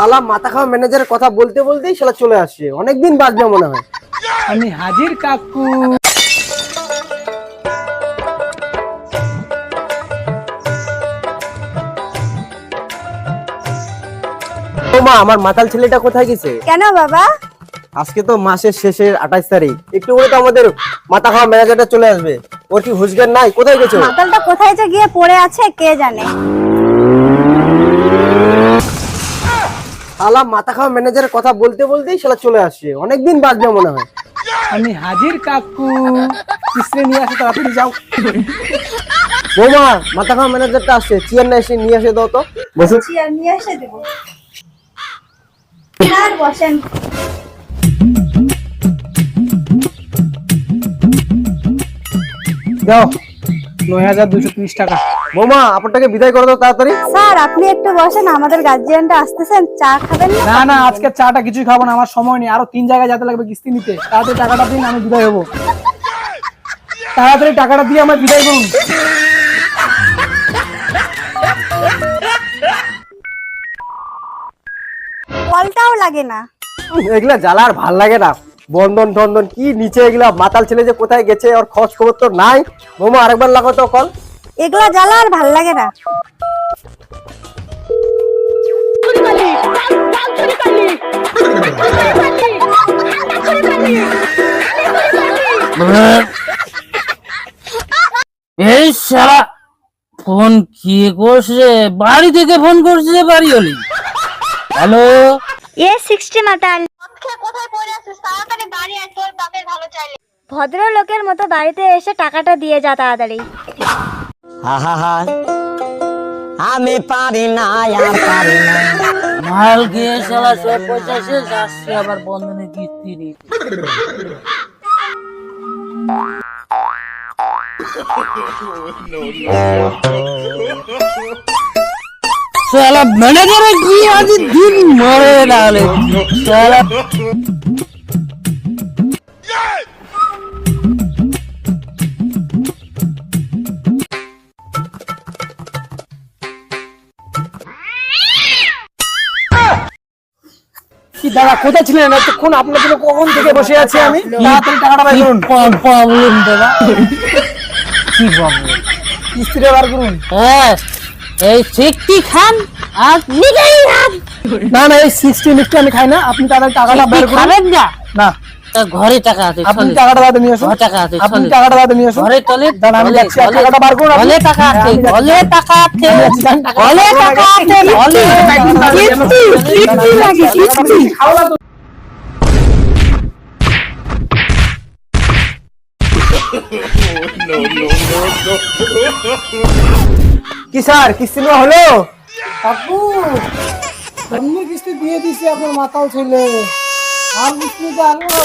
শালা মাথা খাওয়া ম্যানেজারের কথা বলতে বলতেই শালা চলে আসছে, অনেকদিন বাজবে মনে হয়। আমি হাজির কাকু। ও মা, আমার মাতাল ছেলেটা কোথায় গেছে? কেন বাবা? আজকে তো মাসের শেষের 28 তারিখ, একটু করে তো আমাদের মাথা খাওয়া ম্যানেজারটা চলে আসবে। ওর কি হুঁশজ্ঞান নাই? কোথায় গেছে? মাতালটা কোথায় যে গিয়ে পড়ে আছে কে জানে। শালা মাথা খাওয়া ম্যানেজারের কথা বলতে বলতেই শালা চলে আসছে, অনেকদিন বাজবে মনে হয়। আমি হাজির কাকু। কিসরে নিয়ে আসো, তাড়াতাড়ি যাও। বৌমা, মাথা খাওয়া ম্যানেজারটা আসছে, চেয়ার না এসে নিয়ে আসে দাও তো। বসুন। চেয়ার নিয়ে এসে দেব। আর বসেন। দাও ৯,২৩০ টাকা। বৌমা, আপনাকে বিদায় করে দাও তাড়াতাড়ি। স্যার আপনি একটু বসেন, আমাদের গার্জিয়ানটা আসতেছেন, চা খাবেন না? না না, আজকে চাটা কিছুই খাবো না, আমার সময় নেই। আরো 3 জায়গায় যেতে লাগবে কিস্তি নিতে। তাড়াতাড়ি টাকাটা দিন, আমি বিদায় হবো। তাড়াতাড়ি টাকাটা দিয়ে আমার বিদায় করুন। কলটাও লাগে না। এগুলা জ্বালা আর ভাল লাগে না। বন্ধন টন্ধন কি নিচে, এগুলা মাতাল ছেলে যে কোথায় গেছে ওর খোঁজ খবর তো নাই। বৌমা, আরেকবার লাগাও তো কল। এগুলা জ্বালা আর ভাল লাগে না। এই সারা ফোন কি করছে? বাড়ি থেকে ফোন করছে, বাড়ি হলি। হ্যালো, A60 মাতাল কোথায় পড়ে আছিস? তাড়াতাড়ি বাড়ি আয়, তোর বাপের ভালো চাইলে। ভদ্রলোকের মতো বাড়িতে এসে টাকাটা দিয়ে যা তাড়াতাড়ি। আমি পারি না, আর পারি না। মাল গিয়ে সালা সব পয়সা শেষ, আসছে আবার বন্ধনে কিস্তি নিতে। সালা ম্যানেজারে কি আজ দিন মরে নাহলে সালা। কি দাদা, কোথায় ছিলেন এতক্ষণ? আপনার জন্য কখন থেকে বসে আছি আমি। তাড়াতাড়ি টাকাটা বের করুন। প্রবলেম দাদা, কি প্রবলেম? কিস্তিটা বার করুন। হ্যাঁ, এই সিক্তি খান আর নিজেই খান। না না, এই 60 মিনিট আমি খাই না। আপনি তাড়াতাড়ি টাকাটা বের করুন। খাবেন না? না, তা ঘরে টাকা আছে, আপনি চলে। টাকাটা দাদা নিয়ে আসুন। ঘরে টাকা আছে, আপনি চলে। টাকাটা দাদা নিয়ে আসুন। ঘরে চলে, দাঁড়ান, আমি চলে, যাচ্ছি। আর চলে। টাকাটা বার করুন। ঘরে টাকা আছে, ঘরে টাকা আছে, ঘরে টাকা আছে, ঘরে। কিস্তি, কিস্তি লাগে, কিস্তি। কি স্যার, কিস্তি নেওয়া হলো? কাকু, আপনি কিস্তি দিয়ে দিছি আপনার মাতাল ছেলে। আর কিস্তি তো আসবে না।